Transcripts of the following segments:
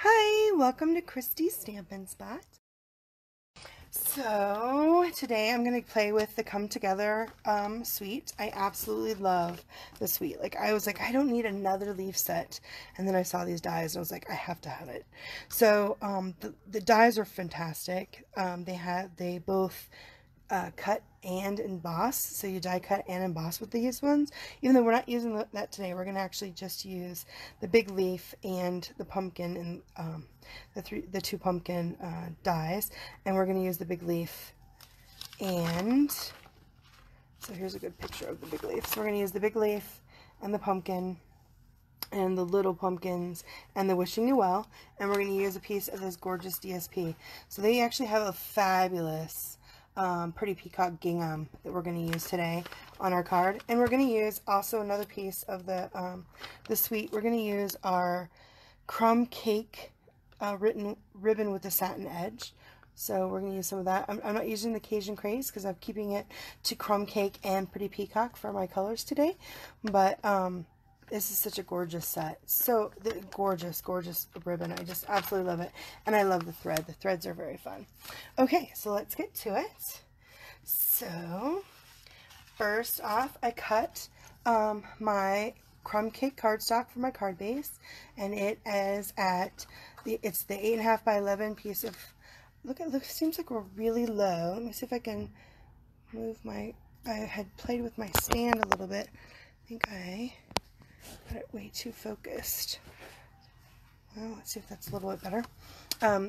Hi, welcome to Christy's Stampin' Spot. So today I'm going to play with the Come Together suite. I absolutely love the suite. I was like, I don't need another leaf set. And then I saw these dies and I was like, I have to have it. So the dies are fantastic. They both cut and emboss, so you die cut and emboss with these ones. Even though we're not using that today, we're going to actually just use the big leaf and the pumpkin and the two pumpkin dies, and we're going to use the big leaf. And so here's a good picture of the big leaf. So we're going to use the big leaf and the pumpkin and the little pumpkins and the wishing you well, and we're going to use a piece of this gorgeous DSP. So they actually have a fabulous Pretty Peacock gingham that we're going to use today on our card. And we're going to use also another piece of the suite. We're going to use our Crumb Cake ribbon with the satin edge. So we're going to use some of that. I'm not using the Cajun Craze because I'm keeping it to Crumb Cake and Pretty Peacock for my colors today. But this is such a gorgeous set. So gorgeous, gorgeous ribbon. I just absolutely love it. And I love the thread. The threads are very fun. Okay, so let's get to it. So first off, I cut my Crumb Cake cardstock for my card base. And it is it's the 8.5 by 11 piece of, look, seems like we're really low. Let me see if I can move I had played with my stand a little bit. I think I got it way too focused. Well, let's see if that's a little bit better.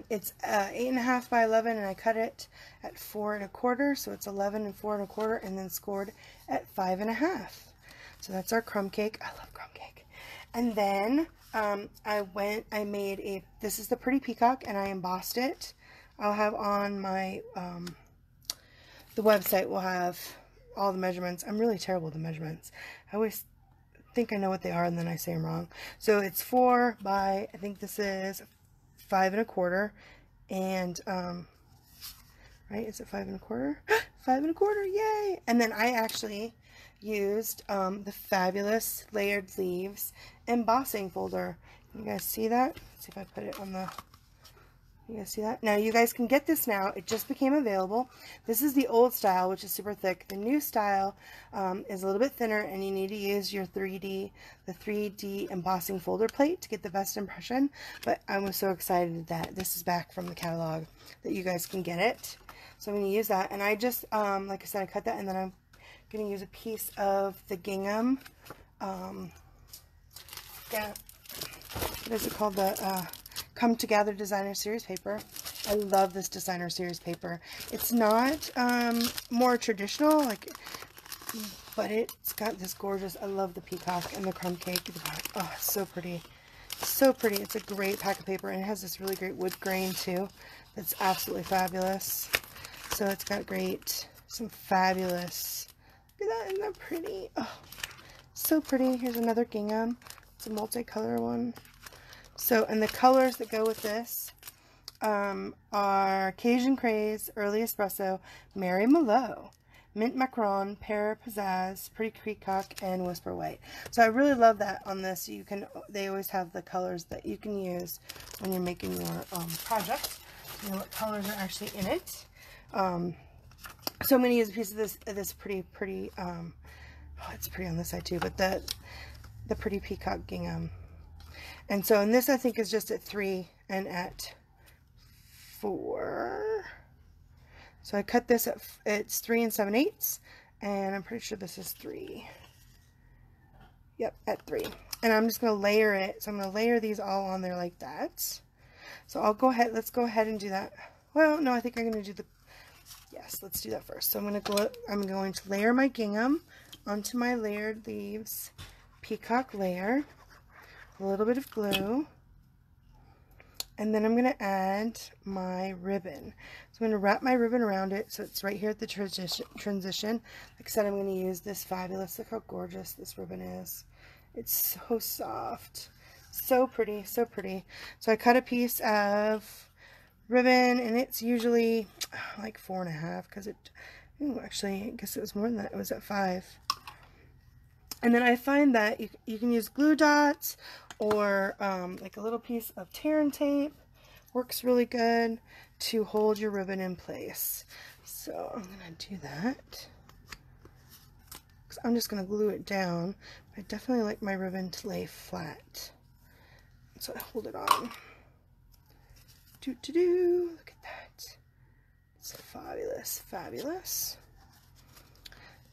It's 8.5 by 11, and I cut it at 4 1/4, so it's 11 and 4 1/4, and then scored at 5 1/2. So that's our Crumb Cake. I love Crumb Cake. And then I made this is the Pretty Peacock, and I embossed it. I'll have on my the website will have all the measurements. I'm really terrible with the measurements. I always think I know what they are and then I say them wrong. So it's 4 by, I think this is 5 1/4, and right, is it 5 1/4? 5 1/4, yay! And then I actually used the fabulous Layered Leaves embossing folder. You guys see that? Let's see if I put it on the, you guys see that? Now you guys can get this now. It just became available. This is the old style, which is super thick. The new style is a little bit thinner, and you need to use your the 3D embossing folder plate to get the best impression. But I was so excited that this is back from the catalog, that you guys can get it. So I'm going to use that. And I just, like I said, I cut that, and then I'm going to use a piece of the gingham. What is it called? The Come Together Designer Series paper. I love this Designer Series paper. It's not more traditional, but it's got this gorgeous, I love the peacock and the crumb cake. Oh, it's so pretty. So pretty. It's a great pack of paper, and it has this really great wood grain too. That's absolutely fabulous. So it's got some fabulous, look at that, isn't that pretty? Oh, so pretty. Here's another gingham. It's a multicolor one. So, and the colors that go with this are Cajun Craze, Early Espresso, Mary Mallow, Mint Macaron, Pear Pizzazz, Pretty Peacock, and Whisper White. So I really love that on this. They always have the colors that you can use when you're making your project. You know what colors are actually in it. So I'm going to use a piece of this pretty, oh, it's pretty on this side too, but the Pretty Peacock gingham. And so in this, I think, is just at 3 and at 4. So I cut this it's 3 7/8, and I'm pretty sure this is 3. Yep, at 3. And I'm just going to layer it. So I'm going to layer these all on there like that. So let's go ahead and do that. Well, no, I think I'm going to do yes, let's do that first. So I'm going to layer my gingham onto my Layered Leaves peacock layer. A little bit of glue, and then I'm going to add my ribbon. So I'm going to wrap my ribbon around it so it's right here at the transition. Like I said, I'm going to use this fabulous, look how gorgeous this ribbon is. It's so soft, so pretty, so pretty. So I cut a piece of ribbon, and it's usually like 4 1/2 because actually I guess it was more than that. It was at 5. And then I find that you can use glue dots, or like a little piece of tear and tape works really good to hold your ribbon in place. So I'm going to do that. I'm just going to glue it down. I definitely like my ribbon to lay flat. So I hold it on. Look at that. It's fabulous, fabulous.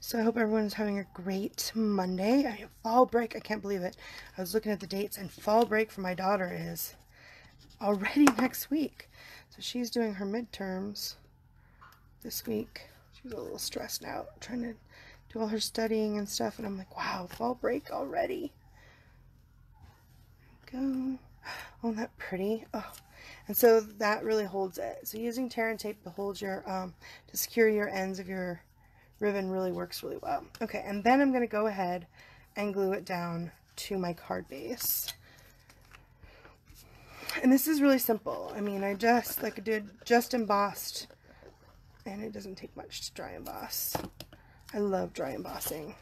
So I hope everyone's having a great Monday. I mean, fall break, I can't believe it. I was looking at the dates, and fall break for my daughter is already next week. So she's doing her midterms this week. She's a little stressed out, trying to do all her studying and stuff, and I'm like, wow, fall break already. Go. Oh, isn't that pretty? Oh, and so that really holds it. So using tear and tape to hold your, to secure your ends of your ribbon really works really well. Okay, and then I'm going to go ahead and glue it down to my card base. And this is really simple. I mean, I just, like I did, just embossed, and it doesn't take much to dry emboss. I love dry embossing.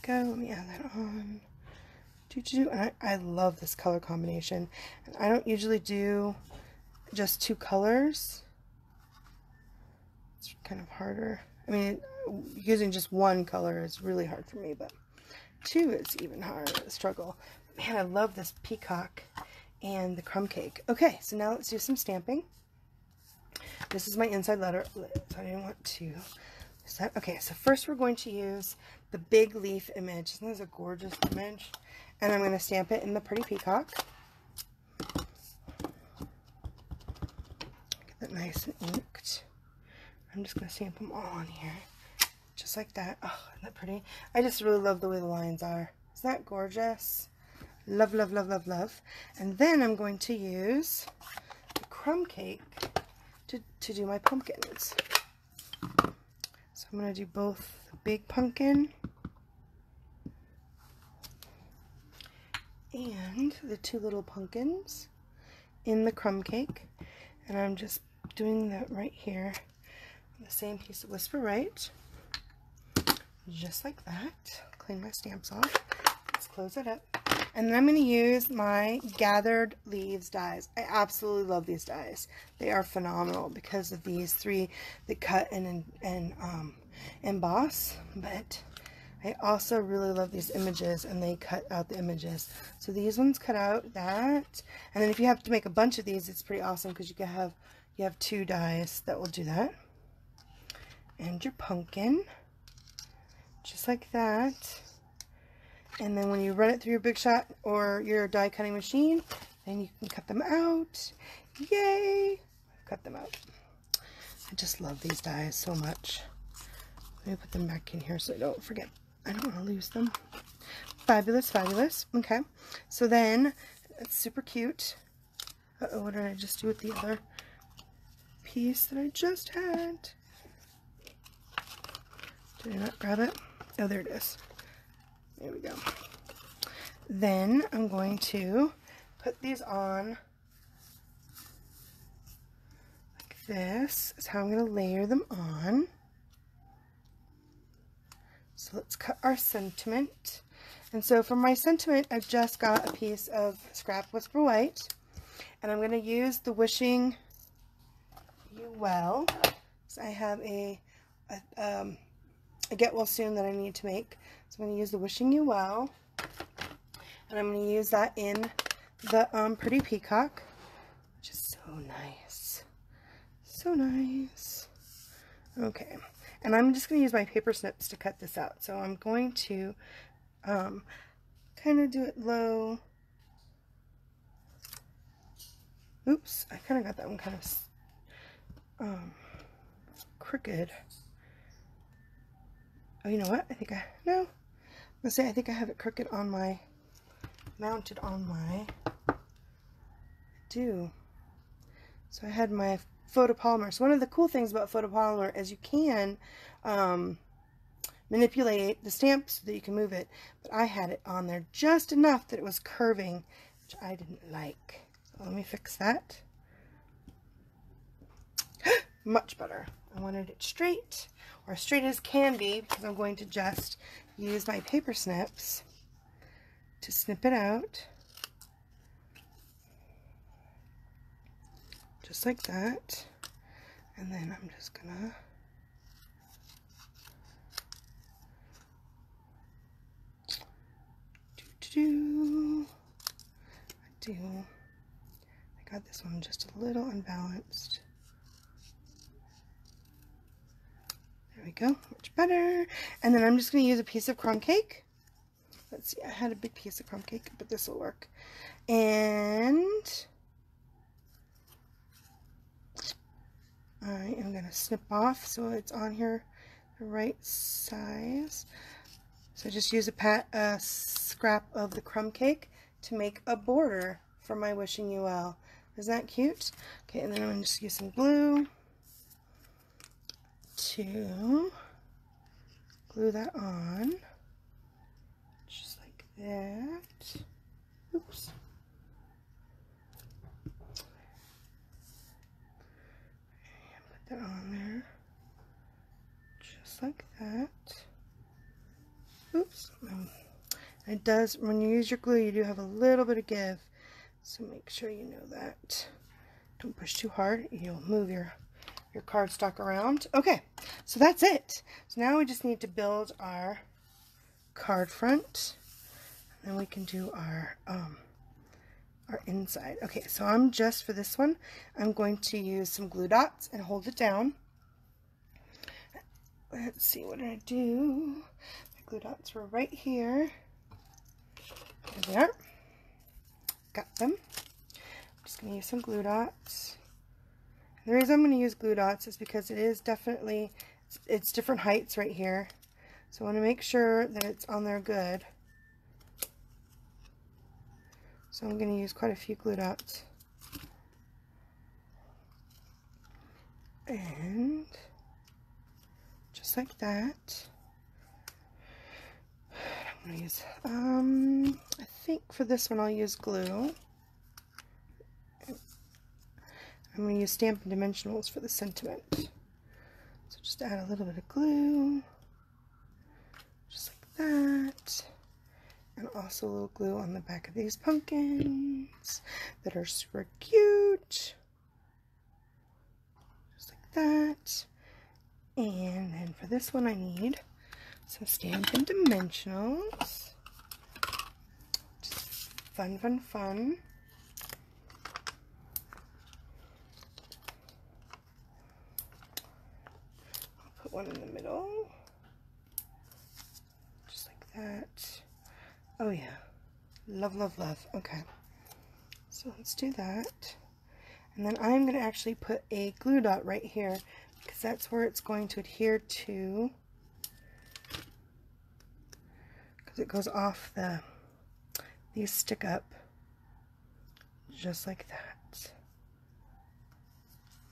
There we go, let me add that on. And I love this color combination. And I don't usually do just 2 colors. It's kind of harder. I mean, using just 1 color is really hard for me, but 2 is even harder to struggle. Man, I love this peacock and the crumb cake. Okay, so now let's do some stamping. This is my inside letter, so I didn't want to. Okay, so first we're going to use the big leaf image. Isn't this a gorgeous image? And I'm going to stamp it in the Pretty Peacock. Get that nice and inked. I'm just going to stamp them all on here. Just like that. Oh, isn't that pretty? I just really love the way the lines are. Isn't that gorgeous? Love, love, love, love, love. And then I'm going to use the crumb cake to do my pumpkins. So I'm going to do both the big pumpkin and the 2 little pumpkins in the crumb cake. And I'm just doing that right here. The same piece of Whisper Right. Just like that. Clean my stamps off. Let's close it up. And then I'm going to use my Gathered Leaves dies. I absolutely love these dies. They are phenomenal because of these 3 that cut and emboss. But I also really love these images, and they cut out the images. So these ones cut out that. And then if you have to make a bunch of these, it's pretty awesome because you have 2 dies that will do that. And your pumpkin. Just like that. And then when you run it through your Big Shot or your die cutting machine, then you can cut them out. Yay! Cut them out. I just love these dies so much. Let me put them back in here so I don't forget. I don't want to lose them. Fabulous, fabulous. Okay. So then, it's super cute. Uh-oh, what did I just do with the other piece that I just had? Did I not grab it? Oh, there it is. There we go. Then I'm going to put these on like this. Is how I'm going to layer them on. So let's cut our sentiment. And so for my sentiment, I've just got a piece of scrap Whisper White. And I'm going to use the Wishing You Well. So I have a get well soon that I need to make. So I'm going to use the Wishing You Well, and I'm going to use that in the Pretty Peacock, which is so nice. So nice. Okay, and I'm just going to use my paper snips to cut this out. So I'm going to kind of do it low. Oops, I kind of got that one kind of crooked. Oh, you know what? I think I think I have it crooked on my, mounted on my, I do. So I had my photopolymer. So one of the cool things about photopolymer is you can manipulate the stamp so that you can move it. But I had it on there just enough that it was curving, which I didn't like. So let me fix that. Much better. I wanted it straight, or straight as can be, because I'm going to just use my paper snips to snip it out. just like that. And then I'm just gonna I got this one just a little unbalanced. There we go, much better. And then I'm just going to use a piece of crumb cake. Let's see, I had a big piece of crumb cake, but this will work. And I am going to snip off so it's on here the right size. So just use a scrap of the crumb cake to make a border for my wishing you well. Isn't that cute? Okay, and then I'm going to just use some glue to glue that on, just like that. Oops. And put that on there, just like that. Oops. It does, when you use your glue, you do have a little bit of give, so make sure you know that. Don't push too hard, you'll move your cardstock around. Okay, so that's it. So now we just need to build our card front, and then we can do our inside. Okay, so I'm just, for this one, I'm going to use some glue dots and hold it down. Let's see, what did I do? My glue dots were right here. There they are. Got them. I'm just going to use some glue dots. The reason I'm going to use glue dots is because it is definitely, it's different heights right here. So I want to make sure that it's on there good. So I'm going to use quite a few glue dots. And just like that. I'm going to use, I think for this one I'll use glue. I'm going to use Stampin' Dimensionals for the sentiment. So just add a little bit of glue, just like that. And also a little glue on the back of these pumpkins that are super cute. Just like that. And then for this one I need some Stampin' Dimensionals. Just fun, fun, fun. I'll put one in the middle. Just like that. Oh yeah. Love, love, love. Okay. So let's do that. And then I'm going to actually put a glue dot right here because that's where it's going to adhere to. Because it goes off these stick up just like that.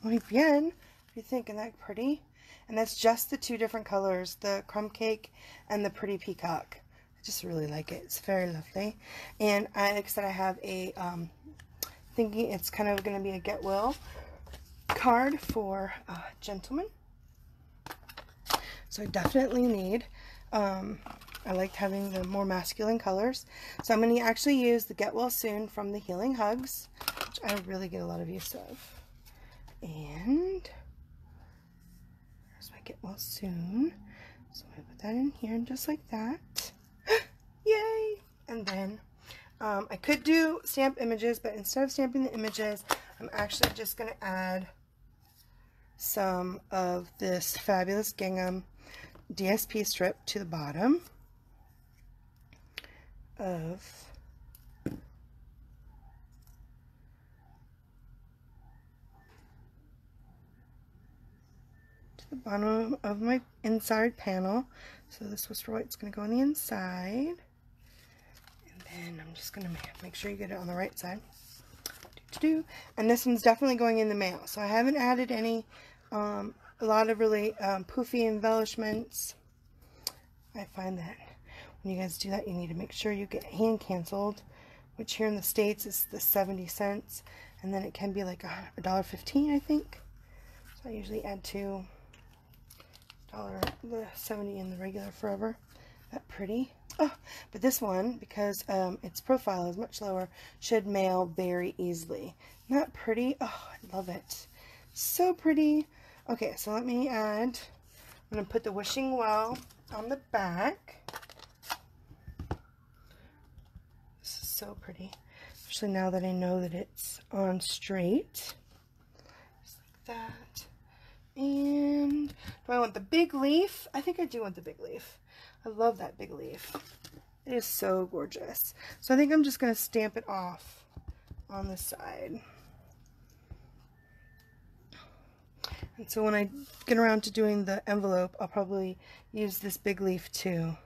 Muy bien. What do you think? Isn't that pretty? And that's just the two different colors, the crumb cake and the pretty peacock. I just really like it. It's very lovely. And like I said, I have a thinking it's kind of going to be a get well card for a gentleman. So I definitely need, I liked having the more masculine colors. So I'm going to actually use the Get Well Soon from the Healing Hugs, which I really get a lot of use of. And there's my Get Well Soon. So I put that in here just like that. Yay! And then I could do stamp images, but instead of stamping the images, I'm actually just going to add some of this fabulous gingham DSP strip to the bottom of the bottom of my inside panel. So this was for what's going to go on the inside. And then I'm just going to make sure you get it on the right side. And this one's definitely going in the mail. So I haven't added any, a lot of really poofy embellishments. I find that when you guys do that, you need to make sure you get hand canceled, which here in the States is the 70 cents. And then it can be like $1.15, I think. So I usually add $2, the 70 in the regular forever. That pretty. Oh, but this one, because its profile is much lower, should mail very easily. Not pretty? Oh, I love it. So pretty. Okay, so let me add, I'm going to put the wishing well on the back. This is so pretty, especially now that I know that it's on straight. Just like that. And do I want the big leaf? I think I do want the big leaf. I love that big leaf. It is so gorgeous. So I think I'm just going to stamp it off on the side. And so when I get around to doing the envelope, I'll probably use this big leaf too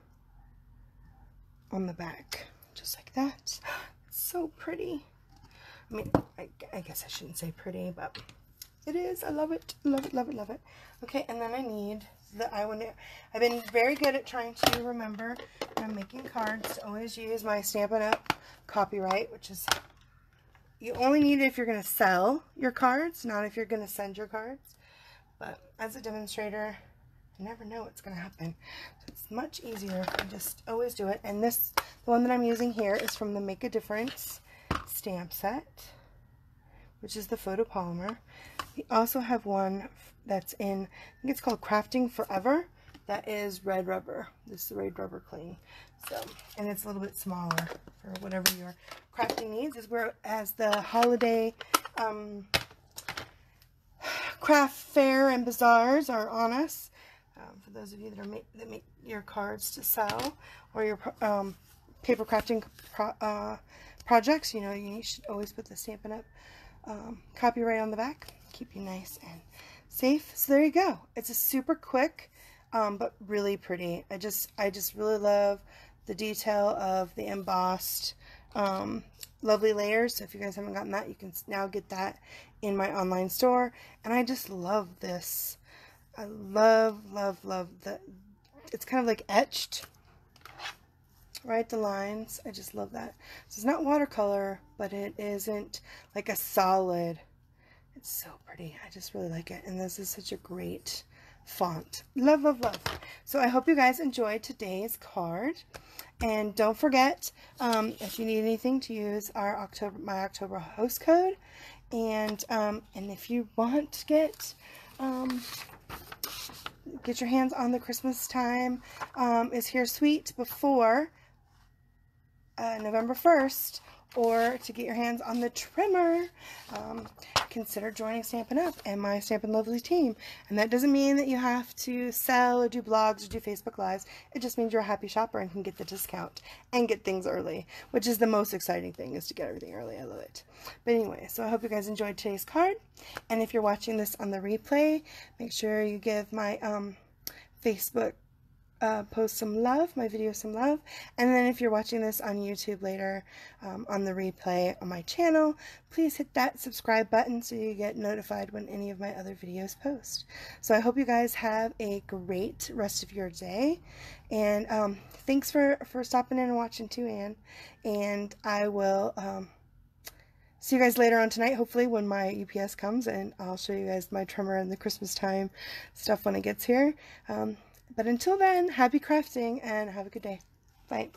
on the back. Just like that. It's so pretty. I mean, I guess I shouldn't say pretty, but it is. I love it. Love it, love it, love it. Okay, and then I need the I've been very good at trying to remember when I'm making cards to always use my Stampin' Up! Copyright, which is, you only need it if you're going to sell your cards, not if you're going to send your cards. But as a demonstrator, I never know what's going to happen. So it's much easier if I just always do it. And this, the one that I'm using here is from the Make a Difference stamp set, which is the photopolymer. We also have one that's in, I think it's called Crafting Forever. That is red rubber. This is the red rubber cling. So, and it's a little bit smaller for whatever your crafting needs. As the holiday craft fair and bazaars are on us. For those of you that make your cards to sell, or your paper crafting projects, you know, you should always put the Stampin' Up! Copyright on the back. Keep you nice and safe. So there you go. It's a super quick, but really pretty. I just really love the detail of the embossed lovely layers. So if you guys haven't gotten that, you can now get that in my online store. And I just love this. I love the, it's kind of like etched, right? The lines. I just love that. So it's not watercolor, but it isn't like a solid. It's so pretty. I just really like it. And this is such a great font. Love, love, love. So I hope you guys enjoyed today's card. And don't forget, if you need anything, to use our my October host code. And if you want to get your hands on the Christmas time is here sweet before November 1st, or to get your hands on the trimmer, consider joining Stampin' Up! And my Stampin' Lovely team. And that doesn't mean that you have to sell or do blogs or do Facebook Lives. It just means you're a happy shopper and can get the discount and get things early, which is the most exciting thing, is to get everything early. I love it. But anyway, so I hope you guys enjoyed today's card. And if you're watching this on the replay, make sure you give my Facebook post some love, my video some love. And then if you're watching this on YouTube later, on the replay on my channel, please hit that subscribe button so you get notified when any of my other videos post. So I hope you guys have a great rest of your day, and thanks for stopping in and watching too, Anne. And I will see you guys later on tonight, hopefully, when my UPS comes, and I'll show you guys my trimmer and the Christmas time stuff when it gets here. But until then, happy crafting and have a good day. Bye.